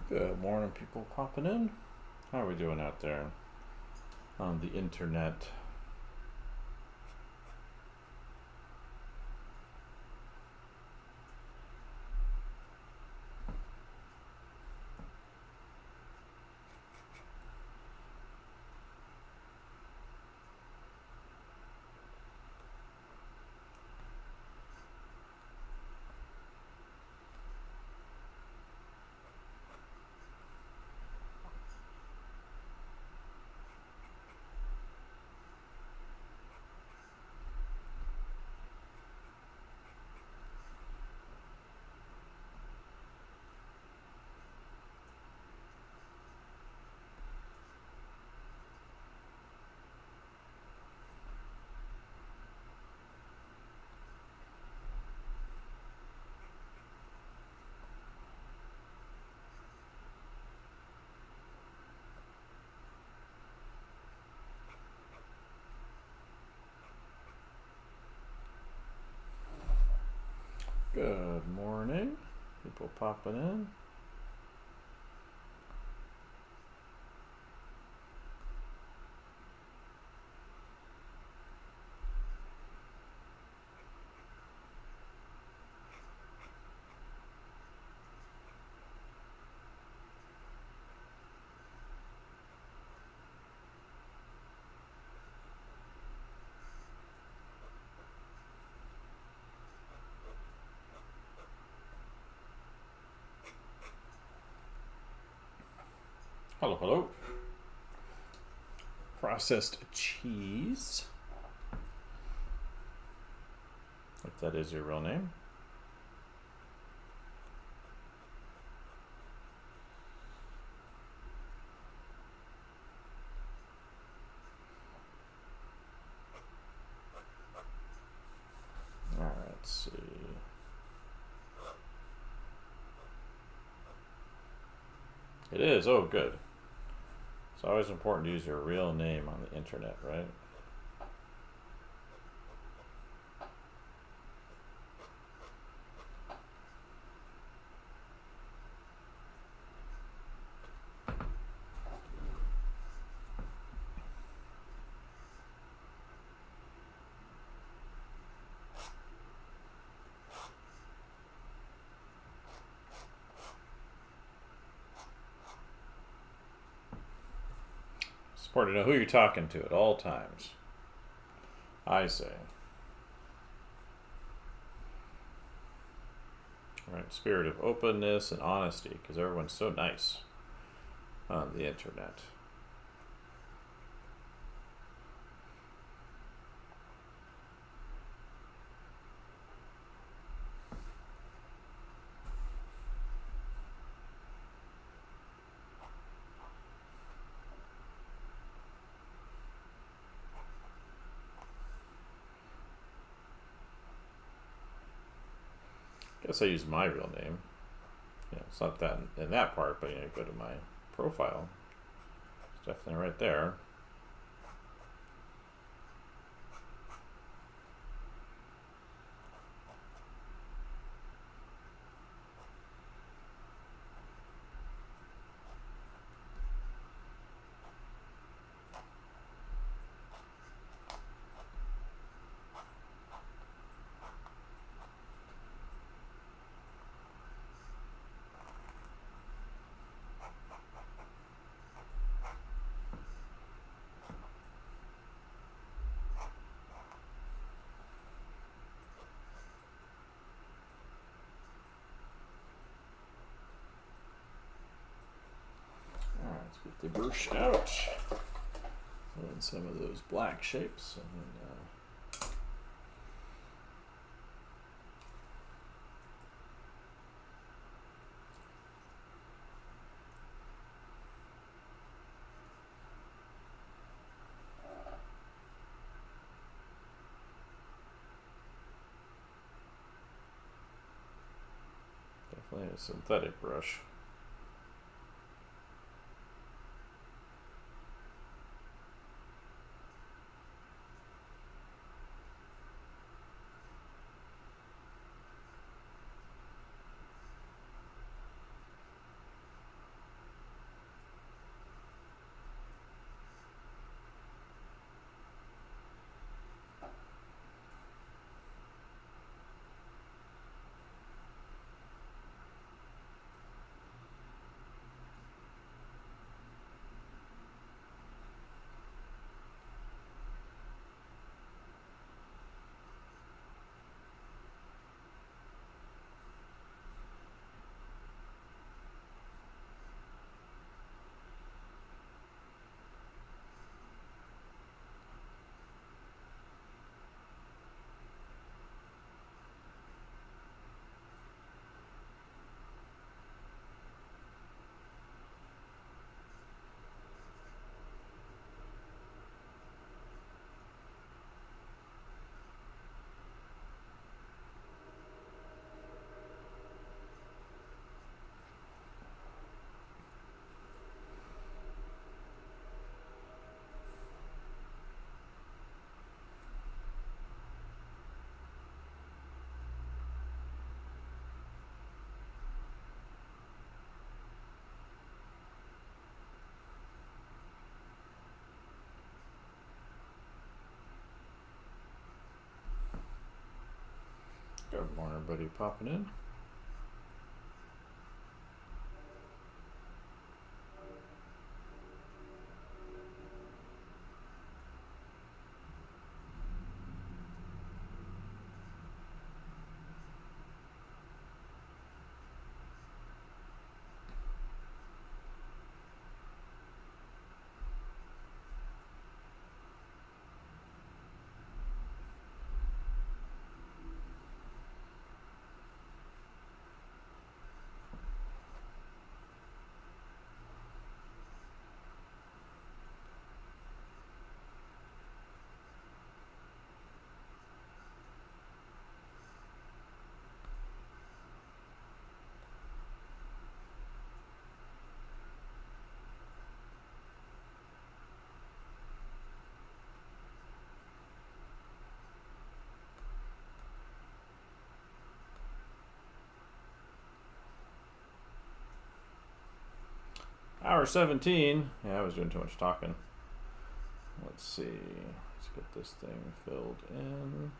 Good morning, people popping in. How are we doing out there on the internet? Good morning, people popping in. Hello, hello. Processed cheese. If that is your real name. All right, let's see. It is. Oh, good. It's always important to use your real name on the internet, right? It's important to know who you're talking to at all times. I say. Right, spirit of openness and honesty, because everyone's so nice on the internet. Guess I use my real name. You know, it's not that in that part, but you know, go to my profile. It's definitely right there. Let's get the brush out. Fill in some of those black shapes. And then, definitely a synthetic brush. Good morning, everybody popping in. Hour 17. Yeah, I was doing too much talking. Let's see. Let's get this thing filled in.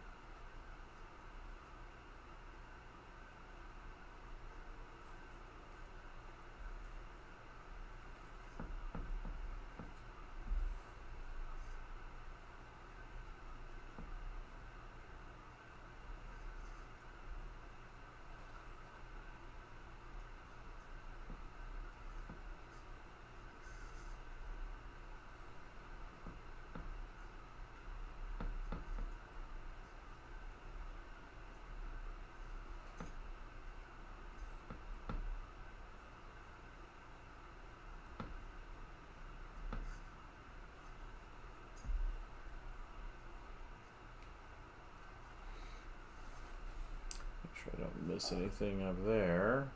sure I don't miss anything up there.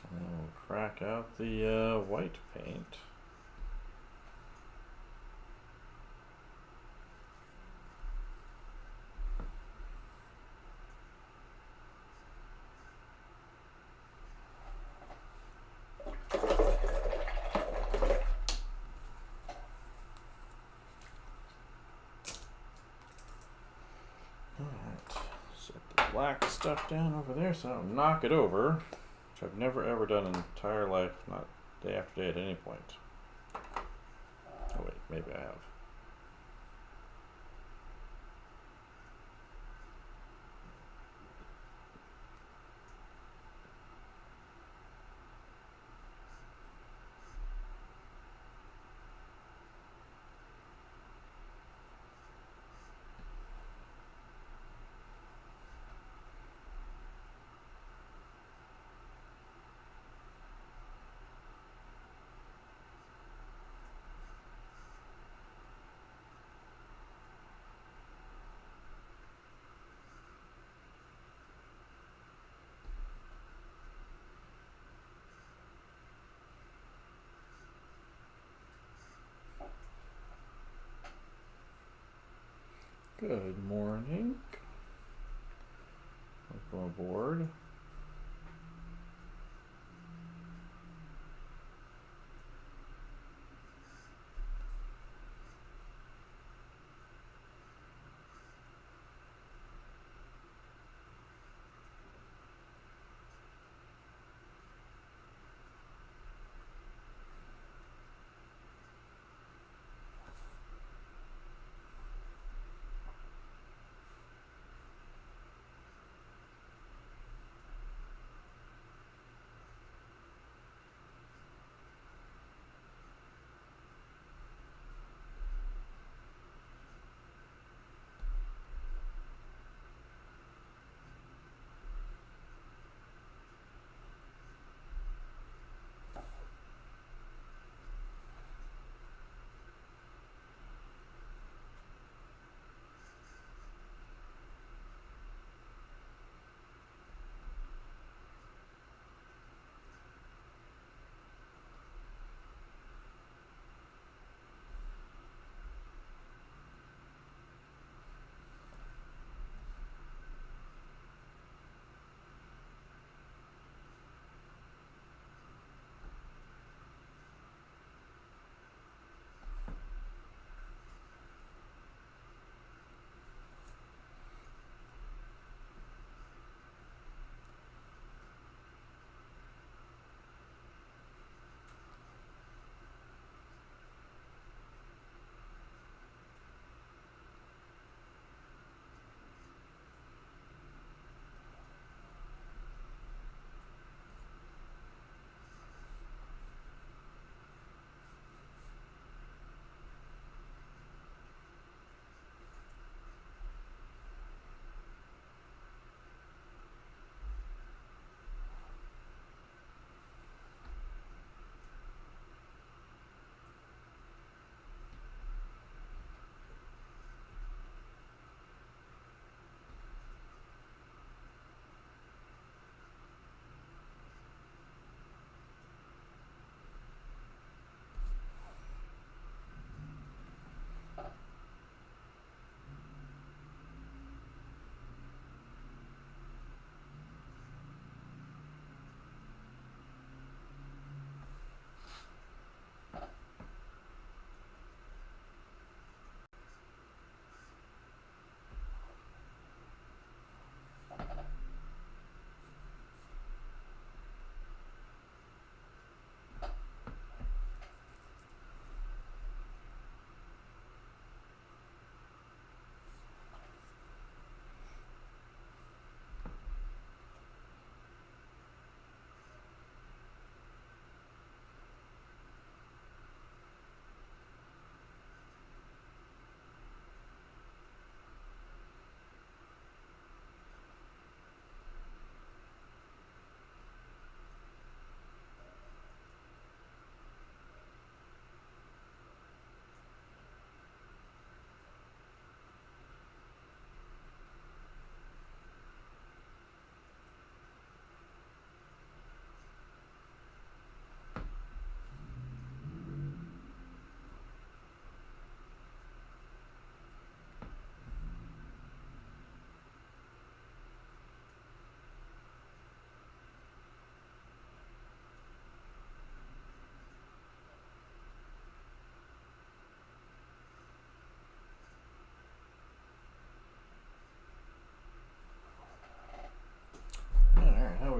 And then we'll crack out the white paint. Alright, set the black stuff down over there so I don't knock it over, which I've never ever done in entire life, not day after day at any point. Oh wait, maybe I have. Good morning. Welcome aboard.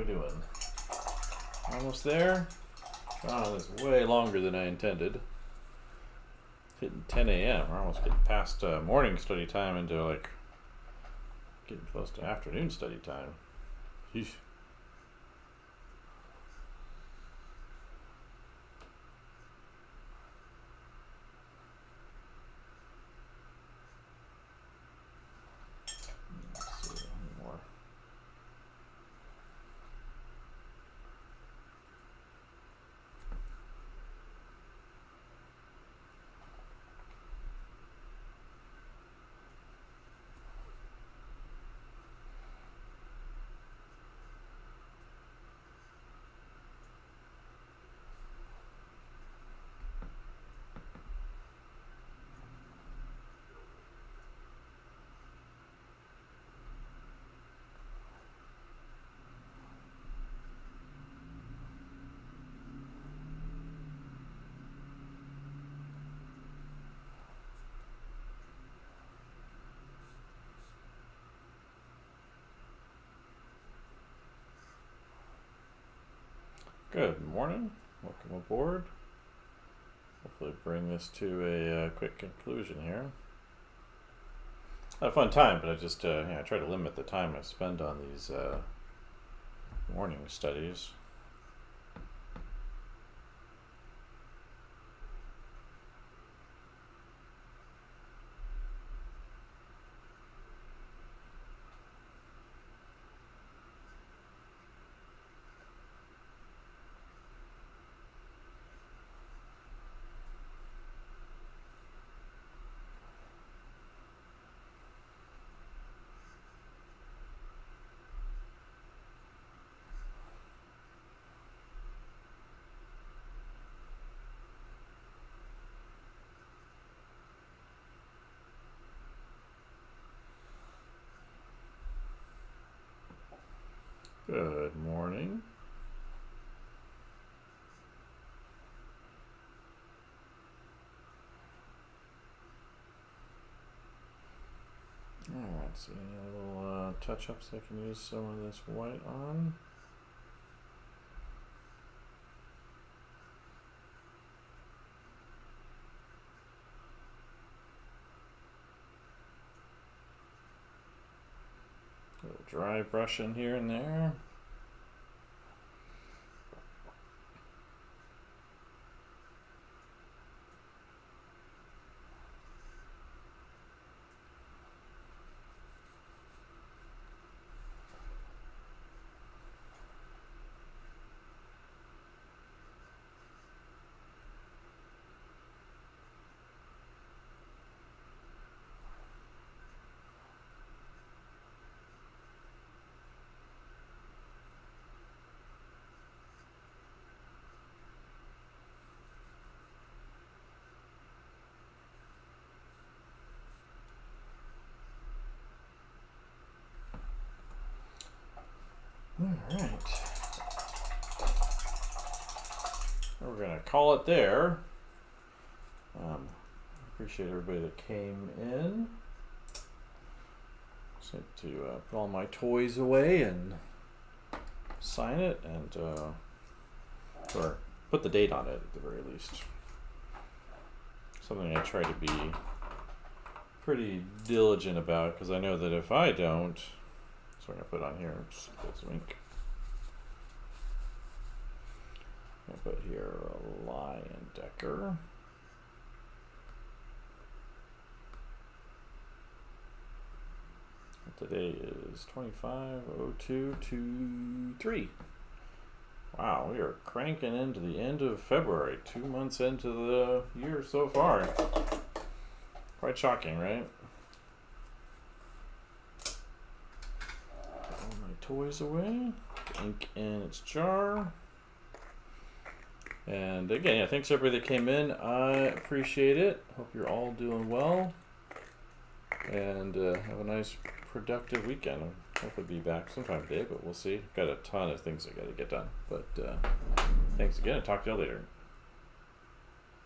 we doing? Almost there? Oh, this is way longer than I intended. Hitting 10 a.m. We're almost getting past morning study time into like getting close to afternoon study time. Yeesh. Let's see, any more. Good morning. Welcome aboard. Hopefully bring this to a quick conclusion here. Had a fun time, but I just I try to limit the time I spend on these morning studies. Good morning. Alright, so any little touch-ups I can use some of this white on. A little dry brushing here and there. Alright. We're going to call it there. Appreciate everybody that came in. Just had to put all my toys away and sign it and or put the date on it at the very least. Something I try to be pretty diligent about, because I know that if I don't, so I'm going to put on here, just put some ink. I'm going to put here Lion Decker. Today is 25/02/23. Wow, we are cranking into the end of February, 2 months into the year so far. Quite shocking, right? Put all my toys away, ink in its jar. And again, yeah, thanks everybody that came in. I appreciate it. Hope you're all doing well. And have a nice, productive weekend. I'll hopefully be back sometime today, but we'll see. Got a ton of things I got to get done. But thanks again, and talk to you later.